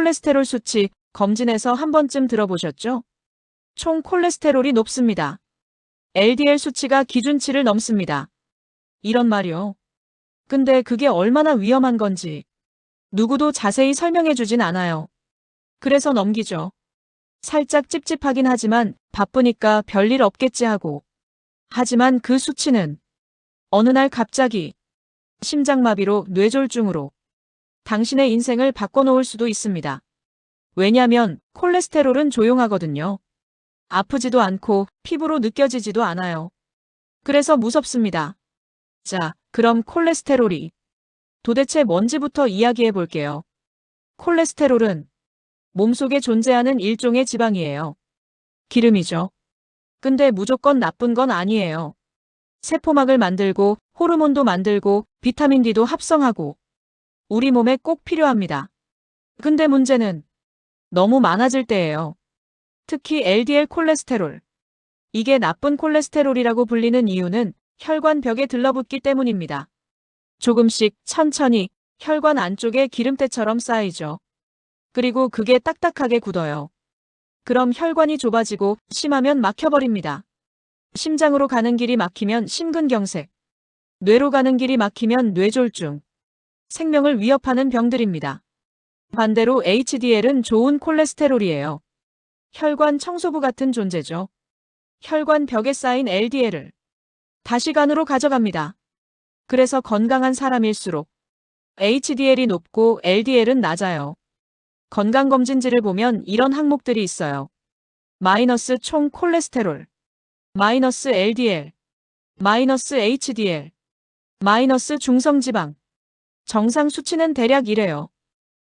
콜레스테롤 수치 검진에서 한 번쯤 들어보셨죠? 총 콜레스테롤이 높습니다. LDL 수치가 기준치를 넘습니다. 이런 말이요. 근데 그게 얼마나 위험한 건지 누구도 자세히 설명해 주진 않아요. 그래서 넘기죠. 살짝 찝찝하긴 하지만 바쁘니까 별일 없겠지 하고. 하지만 그 수치는 어느 날 갑자기 심장마비로 뇌졸중으로 당신의 인생을 바꿔놓을 수도 있습니다. 왜냐면 콜레스테롤은 조용하거든요. 아프지도 않고 피부로 느껴지지도 않아요. 그래서 무섭습니다. 자, 그럼 콜레스테롤이 도대체 뭔지부터 이야기해 볼게요. 콜레스테롤은 몸속에 존재하는 일종의 지방이에요. 기름이죠. 근데 무조건 나쁜 건 아니에요. 세포막을 만들고 호르몬도 만들고 비타민 D도 합성하고 우리 몸에 꼭 필요합니다. 근데 문제는 너무 많아질 때예요. 특히 LDL 콜레스테롤. 이게 나쁜 콜레스테롤이라고 불리는 이유는 혈관벽에 들러붙기 때문입니다. 조금씩 천천히 혈관 안쪽에 기름때처럼 쌓이죠. 그리고 그게 딱딱하게 굳어요. 그럼 혈관이 좁아지고 심하면 막혀버립니다. 심장으로 가는 길이 막히면 심근경색, 뇌로 가는 길이 막히면 뇌졸중, 생명을 위협하는 병들입니다. 반대로 HDL은 좋은 콜레스테롤이에요. 혈관 청소부 같은 존재죠. 혈관 벽에 쌓인 LDL을 다시 간으로 가져갑니다. 그래서 건강한 사람일수록 HDL이 높고 LDL은 낮아요. 건강검진지를 보면 이런 항목들이 있어요. 마이너스 총 콜레스테롤, 마이너스 LDL, 마이너스 HDL, 마이너스 중성지방. 정상 수치는 대략 이래요.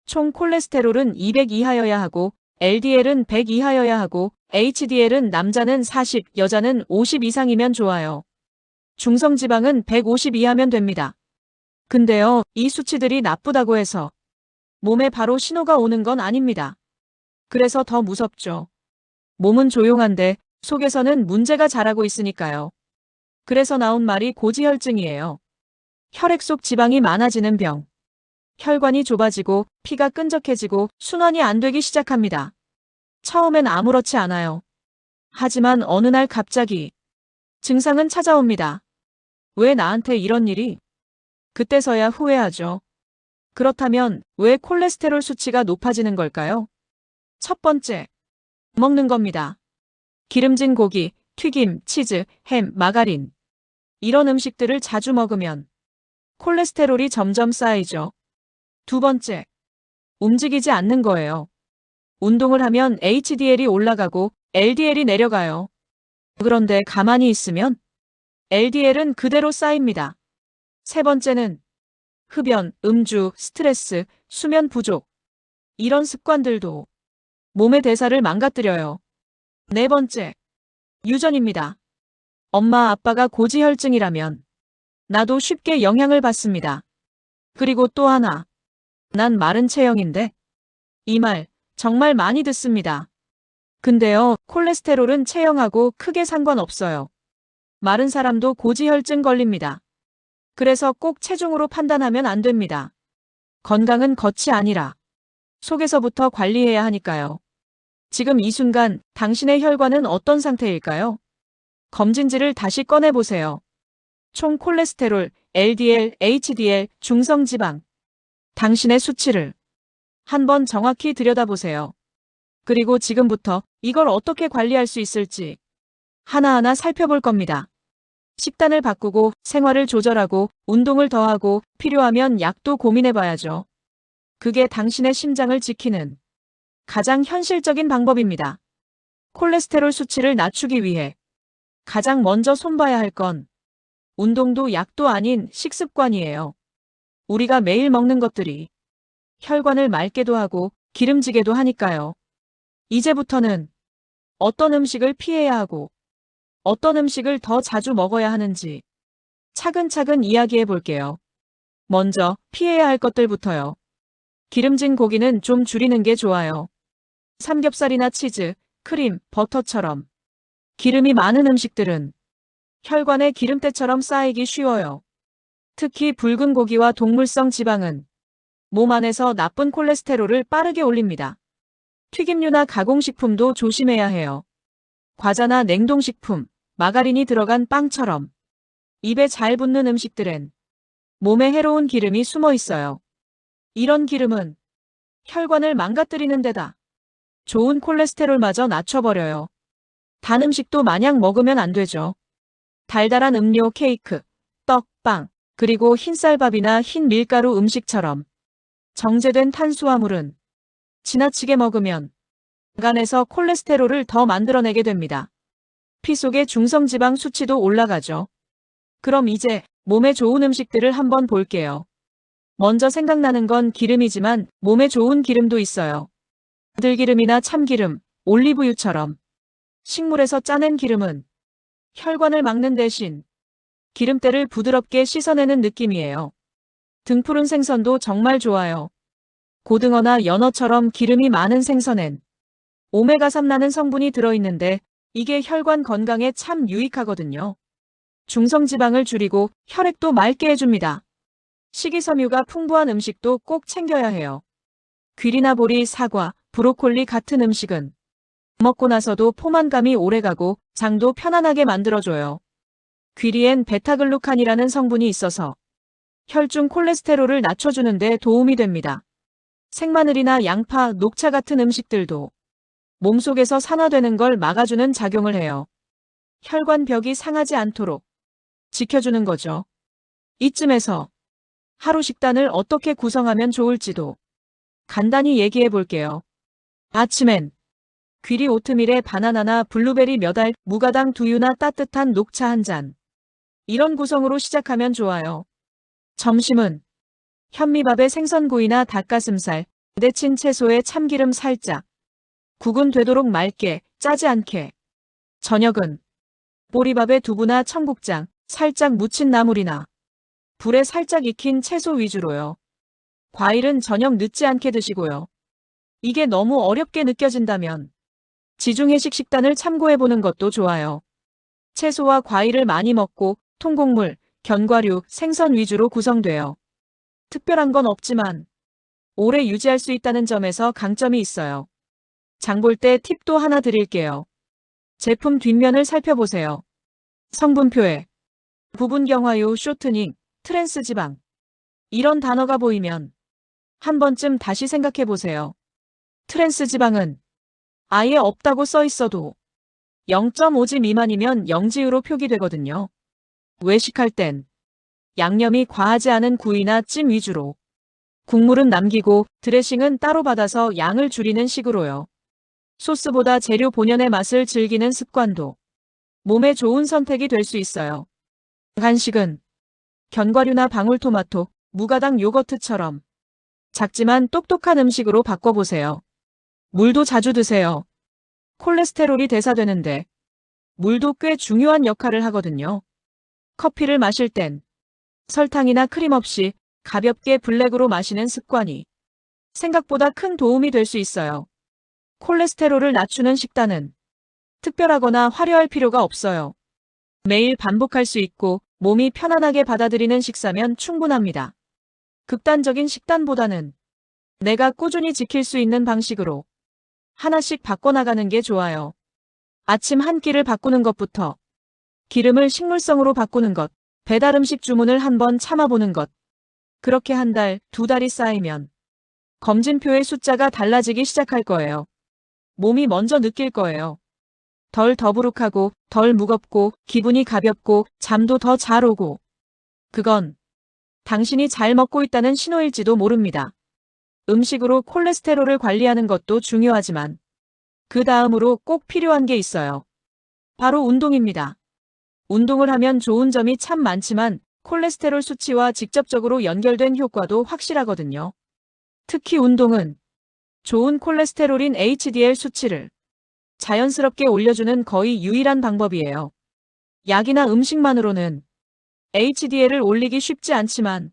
총 콜레스테롤은 200 이하여야 하고 LDL은 100 이하여야 하고 HDL은 남자는 40, 여자는 50 이상이면 좋아요. 중성지방은 150 이하면 됩니다. 근데요, 이 수치들이 나쁘다고 해서 몸에 바로 신호가 오는 건 아닙니다. 그래서 더 무섭죠. 몸은 조용한데 속에서는 문제가 자라고 있으니까요. 그래서 나온 말이 고지혈증이에요. 혈액 속 지방이 많아지는 병. 혈관이 좁아지고 피가 끈적해지고 순환이 안 되기 시작합니다. 처음엔 아무렇지 않아요. 하지만 어느 날 갑자기 증상은 찾아옵니다. 왜 나한테 이런 일이? 그때서야 후회하죠. 그렇다면 왜 콜레스테롤 수치가 높아지는 걸까요? 첫 번째, 먹는 겁니다. 기름진 고기, 튀김, 치즈, 햄, 마가린. 이런 음식들을 자주 먹으면 콜레스테롤이 점점 쌓이죠. 두 번째, 움직이지 않는 거예요. 운동을 하면 HDL이 올라가고 LDL이 내려가요. 그런데 가만히 있으면 LDL은 그대로 쌓입니다. 세 번째는 흡연, 음주, 스트레스, 수면 부족. 이런 습관들도 몸의 대사를 망가뜨려요. 네 번째, 유전입니다. 엄마 아빠가 고지혈증이라면 나도 쉽게 영향을 받습니다. 그리고 또 하나, 난 마른 체형인데. 이 말 정말 많이 듣습니다. 근데요, 콜레스테롤은 체형하고 크게 상관없어요. 마른 사람도 고지혈증 걸립니다. 그래서 꼭 체중으로 판단하면 안 됩니다. 건강은 겉이 아니라 속에서부터 관리해야 하니까요. 지금 이 순간 당신의 혈관은 어떤 상태일까요? 검진지를 다시 꺼내보세요. 총 콜레스테롤, LDL, HDL, 중성지방. 당신의 수치를 한번 정확히 들여다보세요. 그리고 지금부터 이걸 어떻게 관리할 수 있을지 하나하나 살펴볼 겁니다. 식단을 바꾸고 생활을 조절하고 운동을 더하고 필요하면 약도 고민해봐야죠. 그게 당신의 심장을 지키는 가장 현실적인 방법입니다. 콜레스테롤 수치를 낮추기 위해 가장 먼저 손봐야 할 건 운동도 약도 아닌 식습관이에요. 우리가 매일 먹는 것들이 혈관을 맑게도 하고 기름지게도 하니까요. 이제부터는 어떤 음식을 피해야 하고 어떤 음식을 더 자주 먹어야 하는지 차근차근 이야기해 볼게요. 먼저 피해야 할 것들부터요. 기름진 고기는 좀 줄이는 게 좋아요. 삼겹살이나 치즈, 크림, 버터처럼 기름이 많은 음식들은 혈관에 기름때처럼 쌓이기 쉬워요. 특히 붉은 고기와 동물성 지방은 몸 안에서 나쁜 콜레스테롤을 빠르게 올립니다. 튀김류나 가공식품도 조심해야 해요. 과자나 냉동식품, 마가린이 들어간 빵처럼 입에 잘 붙는 음식들엔 몸에 해로운 기름이 숨어 있어요. 이런 기름은 혈관을 망가뜨리는 데다 좋은 콜레스테롤마저 낮춰버려요. 단 음식도 마냥 먹으면 안 되죠. 달달한 음료, 케이크, 떡, 빵, 그리고 흰쌀밥이나 흰 밀가루 음식처럼 정제된 탄수화물은 지나치게 먹으면 간에서 콜레스테롤을 더 만들어내게 됩니다. 피 속의 중성지방 수치도 올라가죠. 그럼 이제 몸에 좋은 음식들을 한번 볼게요. 먼저 생각나는 건 기름이지만 몸에 좋은 기름도 있어요. 들기름이나 참기름, 올리브유처럼 식물에서 짜낸 기름은 혈관을 막는 대신 기름때를 부드럽게 씻어내는 느낌이에요. 등푸른 생선도 정말 좋아요. 고등어나 연어처럼 기름이 많은 생선엔 오메가3 라는 성분이 들어있는데 이게 혈관 건강에 참 유익하거든요. 중성지방을 줄이고 혈액도 맑게 해줍니다. 식이섬유가 풍부한 음식도 꼭 챙겨야 해요. 귀리나 보리, 사과, 브로콜리 같은 음식은 먹고 나서도 포만감이 오래가고 장도 편안하게 만들어줘요. 귀리엔 베타글루칸이라는 성분이 있어서 혈중 콜레스테롤을 낮춰주는 데 도움이 됩니다. 생마늘이나 양파, 녹차 같은 음식들도 몸속에서 산화되는 걸 막아주는 작용을 해요. 혈관 벽이 상하지 않도록 지켜주는 거죠. 이쯤에서 하루 식단을 어떻게 구성하면 좋을지도 간단히 얘기해 볼게요. 아침엔 귀리 오트밀에 바나나나 블루베리 몇 알, 무가당 두유나 따뜻한 녹차 한 잔. 이런 구성으로 시작하면 좋아요. 점심은 현미밥에 생선구이나 닭가슴살, 데친 채소에 참기름 살짝. 국은 되도록 맑게, 짜지 않게. 저녁은 보리밥에 두부나 청국장, 살짝 묻힌 나물이나 불에 살짝 익힌 채소 위주로요. 과일은 저녁 늦지 않게 드시고요. 이게 너무 어렵게 느껴진다면 지중해식 식단을 참고해보는 것도 좋아요. 채소와 과일을 많이 먹고 통곡물, 견과류, 생선 위주로 구성돼요. 특별한 건 없지만 오래 유지할 수 있다는 점에서 강점이 있어요. 장 볼 때 팁도 하나 드릴게요. 제품 뒷면을 살펴보세요. 성분표에 부분경화유, 쇼트닝, 트랜스지방 이런 단어가 보이면 한 번쯤 다시 생각해보세요. 트랜스지방은 아예 없다고 써 있어도 0.5지 미만이면 영지유로 표기되거든요. 외식할 땐 양념이 과하지 않은 구이나 찜 위주로, 국물은 남기고 드레싱은 따로 받아서 양을 줄이는 식으로요. 소스보다 재료 본연의 맛을 즐기는 습관도 몸에 좋은 선택이 될 수 있어요. 간식은 견과류나 방울토마토, 무가당 요거트처럼 작지만 똑똑한 음식으로 바꿔보세요. 물도 자주 드세요. 콜레스테롤이 대사되는데 물도 꽤 중요한 역할을 하거든요. 커피를 마실 땐 설탕이나 크림 없이 가볍게 블랙으로 마시는 습관이 생각보다 큰 도움이 될 수 있어요. 콜레스테롤을 낮추는 식단은 특별하거나 화려할 필요가 없어요. 매일 반복할 수 있고 몸이 편안하게 받아들이는 식사면 충분합니다. 극단적인 식단보다는 내가 꾸준히 지킬 수 있는 방식으로 하나씩 바꿔나가는 게 좋아요. 아침 한 끼를 바꾸는 것부터 기름을 식물성으로 바꾸는 것, 배달 음식 주문을 한번 참아보는 것. 그렇게 한 달, 두 달이 쌓이면 검진표의 숫자가 달라지기 시작할 거예요. 몸이 먼저 느낄 거예요. 덜 더부룩하고, 덜 무겁고, 기분이 가볍고, 잠도 더 잘 오고. 그건 당신이 잘 먹고 있다는 신호일지도 모릅니다. 음식으로 콜레스테롤을 관리하는 것도 중요하지만 그 다음으로 꼭 필요한 게 있어요. 바로 운동입니다. 운동을 하면 좋은 점이 참 많지만 콜레스테롤 수치와 직접적으로 연결된 효과도 확실하거든요. 특히 운동은 좋은 콜레스테롤인 HDL 수치를 자연스럽게 올려주는 거의 유일한 방법이에요. 약이나 음식만으로는 HDL을 올리기 쉽지 않지만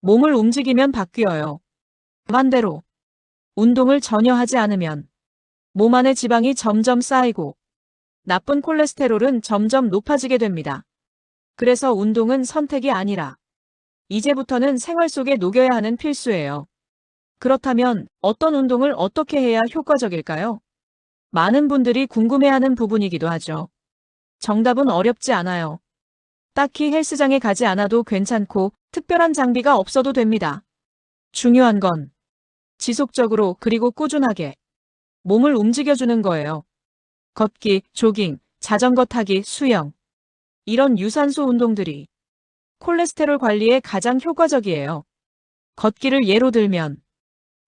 몸을 움직이면 바뀌어요. 반대로 운동을 전혀 하지 않으면 몸 안에 지방이 점점 쌓이고 나쁜 콜레스테롤은 점점 높아지게 됩니다. 그래서 운동은 선택이 아니라 이제부터는 생활 속에 녹여야 하는 필수예요. 그렇다면 어떤 운동을 어떻게 해야 효과적일까요? 많은 분들이 궁금해하는 부분이기도 하죠. 정답은 어렵지 않아요. 딱히 헬스장에 가지 않아도 괜찮고 특별한 장비가 없어도 됩니다. 중요한 건 지속적으로 그리고 꾸준하게 몸을 움직여주는 거예요. 걷기, 조깅, 자전거 타기, 수영. 이런 유산소 운동들이 콜레스테롤 관리에 가장 효과적이에요. 걷기를 예로 들면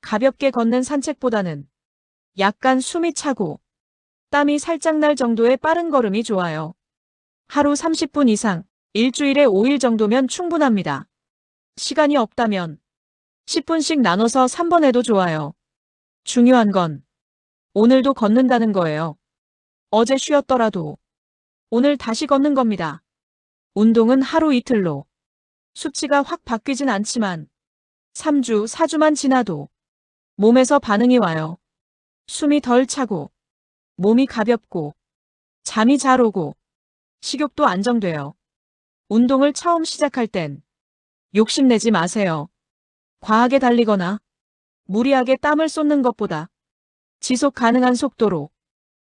가볍게 걷는 산책보다는 약간 숨이 차고 땀이 살짝 날 정도의 빠른 걸음이 좋아요. 하루 30분 이상, 일주일에 5일 정도면 충분합니다. 시간이 없다면 10분씩 나눠서 3번 해도 좋아요. 중요한 건 오늘도 걷는다는 거예요. 어제 쉬었더라도 오늘 다시 걷는 겁니다. 운동은 하루 이틀로 수치가 확 바뀌진 않지만 3주, 4주만 지나도 몸에서 반응이 와요. 숨이 덜 차고 몸이 가볍고 잠이 잘 오고 식욕도 안정돼요. 운동을 처음 시작할 땐 욕심내지 마세요. 과하게 달리거나 무리하게 땀을 쏟는 것보다 지속 가능한 속도로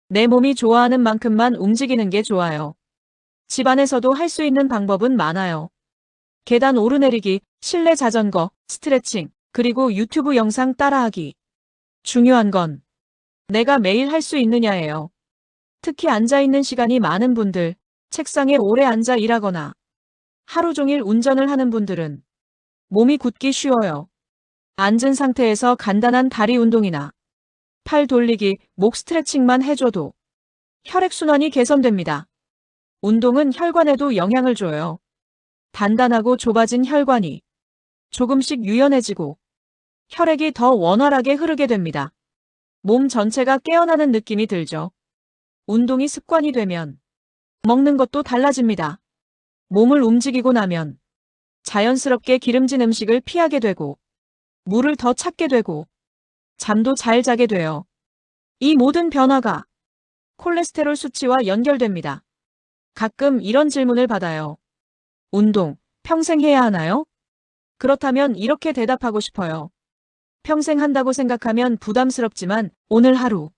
내 몸이 좋아하는 만큼만 움직이는 게 좋아요. 집안에서도 할 수 있는 방법은 많아요. 계단 오르내리기, 실내 자전거, 스트레칭, 그리고 유튜브 영상 따라하기. 중요한 건 내가 매일 할 수 있느냐예요. 특히 앉아있는 시간이 많은 분들, 책상에 오래 앉아 일하거나 하루 종일 운전을 하는 분들은 몸이 굳기 쉬워요. 앉은 상태에서 간단한 다리 운동이나 팔 돌리기, 목 스트레칭만 해줘도 혈액순환이 개선됩니다. 운동은 혈관에도 영향을 줘요. 단단하고 좁아진 혈관이 조금씩 유연해지고 혈액이 더 원활하게 흐르게 됩니다. 몸 전체가 깨어나는 느낌이 들죠. 운동이 습관이 되면 먹는 것도 달라집니다. 몸을 움직이고 나면 자연스럽게 기름진 음식을 피하게 되고 물을 더 찾게 되고 잠도 잘 자게 돼요. 이 모든 변화가 콜레스테롤 수치와 연결됩니다. 가끔 이런 질문을 받아요. 운동 평생 해야 하나요? 그렇다면 이렇게 대답하고 싶어요. 평생 한다고 생각하면 부담스럽지만 오늘 하루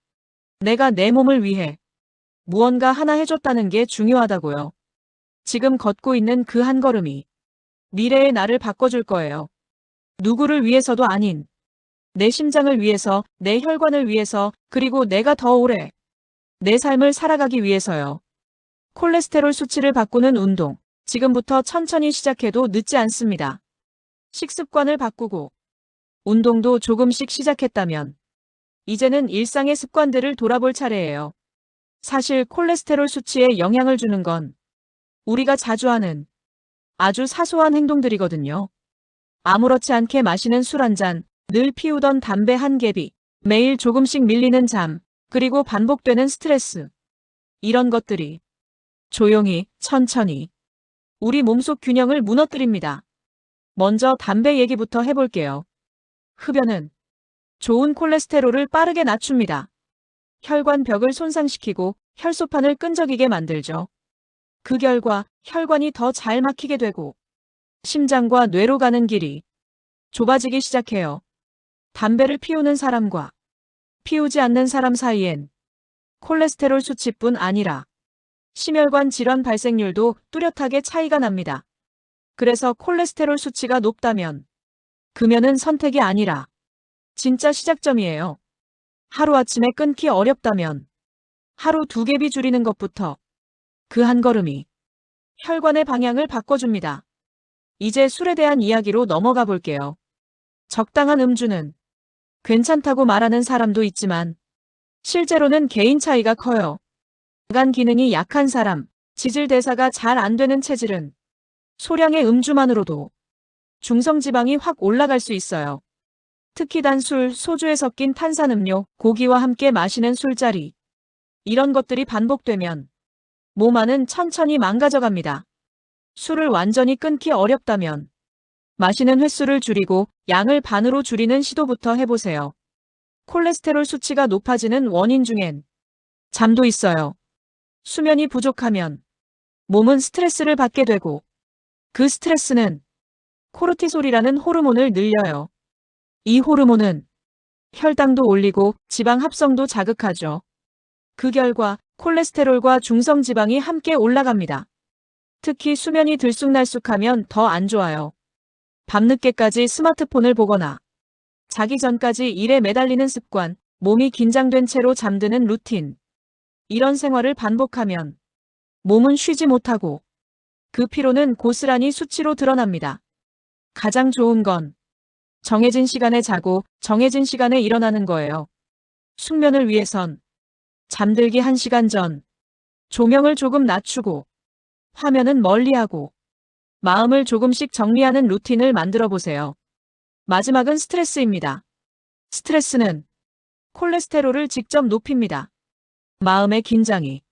내가 내 몸을 위해 무언가 하나 해줬다는 게 중요하다고요. 지금 걷고 있는 그 한 걸음이 미래의 나를 바꿔줄 거예요. 누구를 위해서도 아닌 내 심장을 위해서, 내 혈관을 위해서, 그리고 내가 더 오래 내 삶을 살아가기 위해서요. 콜레스테롤 수치를 바꾸는 운동. 지금부터 천천히 시작해도 늦지 않습니다. 식습관을 바꾸고 운동도 조금씩 시작했다면 이제는 일상의 습관들을 돌아볼 차례예요. 사실 콜레스테롤 수치에 영향을 주는 건 우리가 자주 하는 아주 사소한 행동들이거든요. 아무렇지 않게 마시는 술 한 잔, 늘 피우던 담배 한 개비, 매일 조금씩 밀리는 잠, 그리고 반복되는 스트레스. 이런 것들이 조용히, 천천히 우리 몸속 균형을 무너뜨립니다. 먼저 담배 얘기부터 해볼게요. 흡연은 좋은 콜레스테롤을 빠르게 낮춥니다. 혈관벽을 손상시키고 혈소판을 끈적이게 만들죠. 그 결과 혈관이 더 잘 막히게 되고 심장과 뇌로 가는 길이 좁아지기 시작해요. 담배를 피우는 사람과 피우지 않는 사람 사이엔 콜레스테롤 수치뿐 아니라 심혈관 질환 발생률도 뚜렷하게 차이가 납니다. 그래서 콜레스테롤 수치가 높다면 금연은 선택이 아니라 진짜 시작점이에요. 하루아침에 끊기 어렵다면 하루 2개비 줄이는 것부터 그 한 걸음이 혈관의 방향을 바꿔줍니다. 이제 술에 대한 이야기로 넘어가 볼게요. 적당한 음주는 괜찮다고 말하는 사람도 있지만 실제로는 개인 차이가 커요. 간 기능이 약한 사람, 지질 대사가 잘 안 되는 체질은 소량의 음주만으로도 중성지방이 확 올라갈 수 있어요. 특히 단술, 소주에 섞인 탄산음료, 고기와 함께 마시는 술자리. 이런 것들이 반복되면 몸 안은 천천히 망가져갑니다. 술을 완전히 끊기 어렵다면 마시는 횟수를 줄이고 양을 반으로 줄이는 시도부터 해보세요. 콜레스테롤 수치가 높아지는 원인 중엔 잠도 있어요. 수면이 부족하면 몸은 스트레스를 받게 되고 그 스트레스는 코르티솔이라는 호르몬을 늘려요. 이 호르몬은 혈당도 올리고 지방 합성도 자극하죠. 그 결과 콜레스테롤과 중성지방이 함께 올라갑니다. 특히 수면이 들쑥날쑥하면 더 안 좋아요. 밤늦게까지 스마트폰을 보거나 자기 전까지 일에 매달리는 습관, 몸이 긴장된 채로 잠드는 루틴. 이런 생활을 반복하면 몸은 쉬지 못하고 그 피로는 고스란히 수치로 드러납니다. 가장 좋은 건 정해진 시간에 자고 정해진 시간에 일어나는 거예요. 숙면을 위해선 잠들기 1시간 전 조명을 조금 낮추고 화면은 멀리하고 마음을 조금씩 정리하는 루틴을 만들어 보세요. 마지막은 스트레스입니다. 스트레스는 콜레스테롤을 직접 높입니다. 마음의 긴장이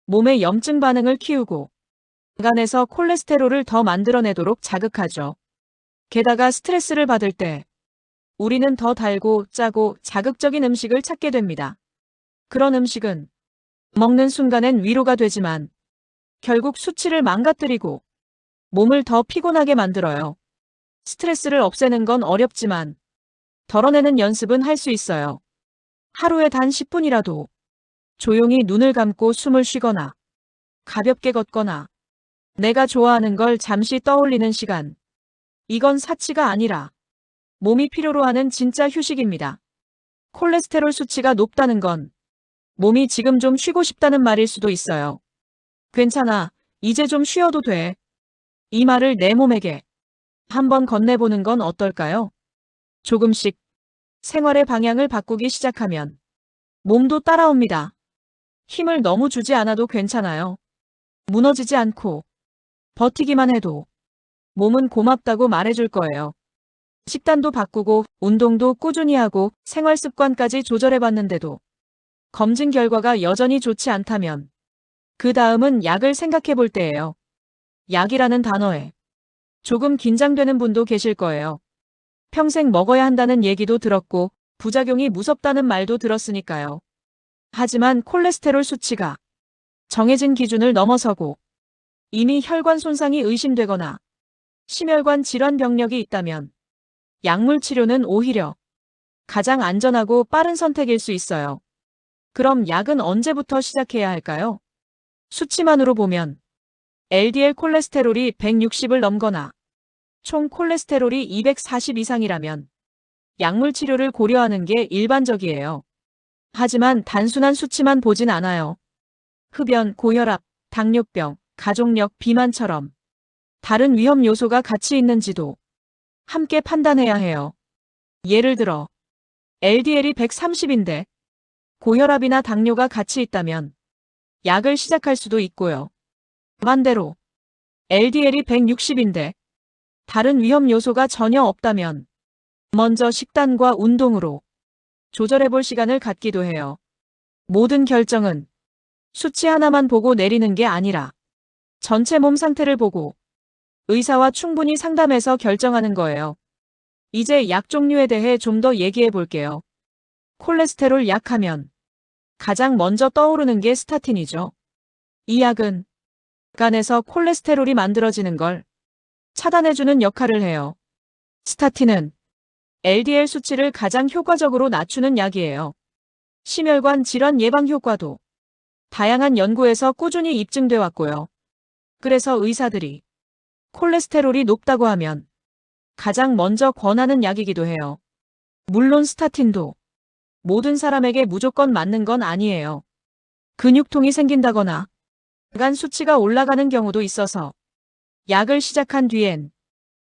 몸의 염증 반응을 키우고 간에서 콜레스테롤을 더 만들어내도록 자극하죠. 게다가 스트레스를 받을 때 우리는 더 달고 짜고 자극적인 음식을 찾게 됩니다. 그런 음식은 먹는 순간엔 위로가 되지만 결국 수치를 망가뜨리고 몸을 더 피곤하게 만들어요. 스트레스를 없애는 건 어렵지만 덜어내는 연습은 할 수 있어요. 하루에 단 10분이라도 조용히 눈을 감고 숨을 쉬거나 가볍게 걷거나 내가 좋아하는 걸 잠시 떠올리는 시간. 이건 사치가 아니라 몸이 필요로 하는 진짜 휴식입니다. 콜레스테롤 수치가 높다는 건 몸이 지금 좀 쉬고 싶다는 말일 수도 있어요. 괜찮아. 이제 좀 쉬어도 돼. 이 말을 내 몸에게 한번 건네보는 건 어떨까요? 조금씩 생활의 방향을 바꾸기 시작하면 몸도 따라옵니다. 힘을 너무 주지 않아도 괜찮아요. 무너지지 않고 버티기만 해도 몸은 고맙다고 말해줄 거예요. 식단도 바꾸고 운동도 꾸준히 하고 생활 습관까지 조절해봤는데도 검진 결과가 여전히 좋지 않다면 그 다음은 약을 생각해 볼 때예요. 약이라는 단어에 조금 긴장되는 분도 계실 거예요. 평생 먹어야 한다는 얘기도 들었고 부작용이 무섭다는 말도 들었으니까요. 하지만 콜레스테롤 수치가 정해진 기준을 넘어서고 이미 혈관 손상이 의심되거나 심혈관 질환 병력이 있다면 약물 치료는 오히려 가장 안전하고 빠른 선택일 수 있어요. 그럼 약은 언제부터 시작해야 할까요? 수치만으로 보면 LDL 콜레스테롤이 160을 넘거나 총 콜레스테롤이 240 이상이라면 약물 치료를 고려하는 게 일반적이에요. 하지만 단순한 수치만 보진 않아요. 흡연, 고혈압, 당뇨병, 가족력, 비만처럼 다른 위험 요소가 같이 있는지도 함께 판단해야 해요. 예를 들어 LDL이 130인데 고혈압이나 당뇨가 같이 있다면 약을 시작할 수도 있고요. 반대로 LDL이 160인데 다른 위험 요소가 전혀 없다면 먼저 식단과 운동으로 조절해볼 시간을 갖기도 해요. 모든 결정은 수치 하나만 보고 내리는 게 아니라 전체 몸 상태를 보고 의사와 충분히 상담해서 결정하는 거예요. 이제 약 종류에 대해 좀 더 얘기해 볼게요. 콜레스테롤 약하면 가장 먼저 떠오르는 게 스타틴이죠. 이 약은 간에서 콜레스테롤이 만들어지는 걸 차단해주는 역할을 해요. 스타틴은 LDL 수치를 가장 효과적으로 낮추는 약이에요. 심혈관 질환 예방 효과도 다양한 연구에서 꾸준히 입증돼 왔고요. 그래서 의사들이 콜레스테롤이 높다고 하면 가장 먼저 권하는 약이기도 해요. 물론 스타틴도 모든 사람에게 무조건 맞는 건 아니에요. 근육통이 생긴다거나 간 수치가 올라가는 경우도 있어서 약을 시작한 뒤엔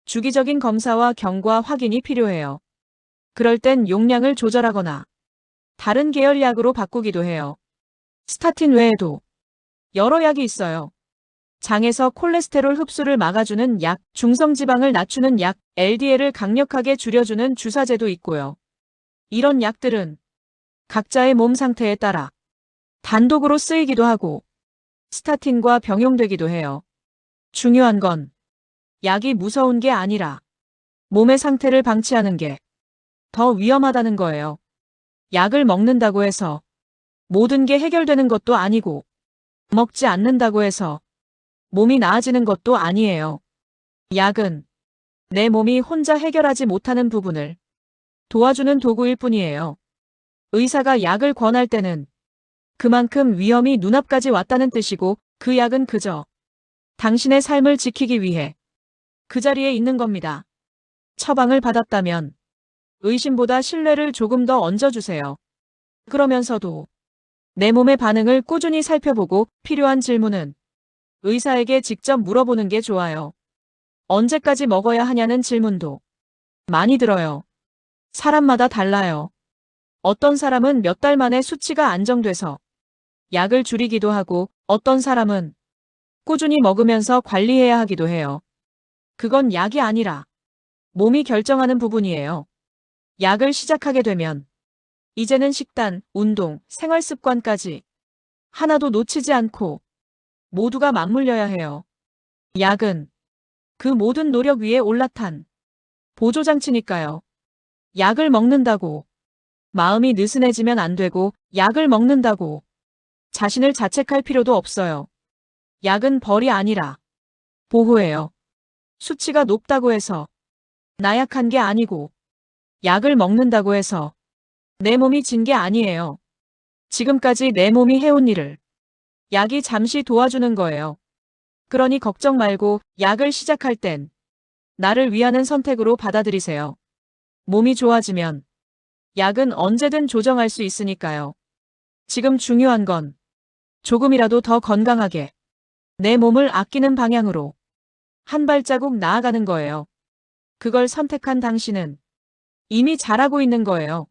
주기적인 검사와 경과 확인이 필요해요. 그럴 땐 용량을 조절하거나 다른 계열 약으로 바꾸기도 해요. 스타틴 외에도 여러 약이 있어요. 장에서 콜레스테롤 흡수를 막아주는 약, 중성지방을 낮추는 약, LDL을 강력하게 줄여주는 주사제도 있고요. 이런 약들은 각자의 몸 상태에 따라 단독으로 쓰이기도 하고 스타틴과 병용되기도 해요. 중요한 건 약이 무서운 게 아니라 몸의 상태를 방치하는 게 더 위험하다는 거예요. 약을 먹는다고 해서 모든 게 해결되는 것도 아니고 먹지 않는다고 해서 몸이 나아지는 것도 아니에요. 약은 내 몸이 혼자 해결하지 못하는 부분을 도와주는 도구일 뿐이에요. 의사가 약을 권할 때는 그만큼 위험이 눈앞까지 왔다는 뜻이고 그 약은 그저 당신의 삶을 지키기 위해 그 자리에 있는 겁니다. 처방을 받았다면 의심보다 신뢰를 조금 더 얹어주세요. 그러면서도 내 몸의 반응을 꾸준히 살펴보고 필요한 질문은 의사에게 직접 물어보는 게 좋아요. 언제까지 먹어야 하냐는 질문도 많이 들어요. 사람마다 달라요. 어떤 사람은 몇 달 만에 수치가 안정돼서 약을 줄이기도 하고 어떤 사람은 꾸준히 먹으면서 관리해야 하기도 해요. 그건 약이 아니라 몸이 결정하는 부분이에요. 약을 시작하게 되면 이제는 식단, 운동, 생활 습관까지 하나도 놓치지 않고 모두가 맞물려야 해요. 약은 그 모든 노력 위에 올라탄 보조장치니까요. 약을 먹는다고 마음이 느슨해지면 안 되고 약을 먹는다고 자신을 자책할 필요도 없어요. 약은 벌이 아니라 보호예요. 수치가 높다고 해서 나약한 게 아니고 약을 먹는다고 해서 내 몸이 진 게 아니에요. 지금까지 내 몸이 해온 일을 약이 잠시 도와주는 거예요. 그러니 걱정 말고 약을 시작할 땐 나를 위하는 선택으로 받아들이세요. 몸이 좋아지면 약은 언제든 조정할 수 있으니까요. 지금 중요한 건 조금이라도 더 건강하게 내 몸을 아끼는 방향으로 한 발자국 나아가는 거예요. 그걸 선택한 당신은 이미 잘하고 있는 거예요.